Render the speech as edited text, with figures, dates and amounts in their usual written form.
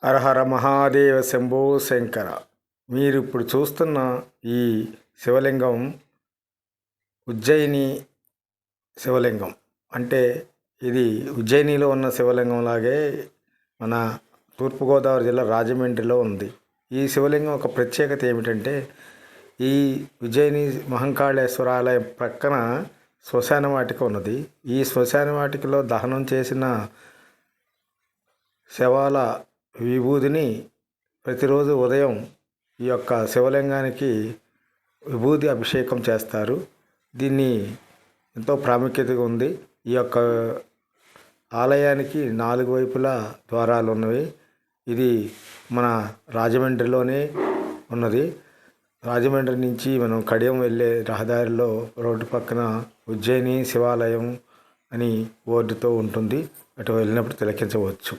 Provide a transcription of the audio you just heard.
హరహర మహాదేవ శంభో శంకర. మీరు ఇప్పుడు చూస్తున్న ఈ శివలింగం ఉజ్జయిని శివలింగం. అంటే ఇది ఉజ్జయినిలో ఉన్న శివలింగం లాగే మన తూర్పుగోదావరి జిల్లా రాజమండ్రిలో ఉంది. ఈ శివలింగం ఒక ప్రత్యేకత ఏమిటంటే, ఈ ఉజ్జయిని మహంకాళేశ్వర ఆలయం ప్రక్కన శ్మశాన వాటిక ఉన్నది. ఈ శ్మశాన వాటికలో దహనం చేసిన శవాల విభూదిని ప్రతిరోజు ఉదయం ఈ యొక్క శివలింగానికి విభూది అభిషేకం చేస్తారు. దీన్ని ఎంతో ప్రాముఖ్యతగా ఉంది. ఈ యొక్క ఆలయానికి 4 వైపులా ద్వారాలు ఉన్నవి. ఇది మన రాజమండ్రిలోనే ఉన్నది. రాజమండ్రి నుంచి మనం కడియం వెళ్ళే రహదారిలో రోడ్డు పక్కన ఉజ్జయిని శివాలయం అని బోర్డుతో ఉంటుంది. అటు వెళ్ళినప్పుడు తిలకించవచ్చు.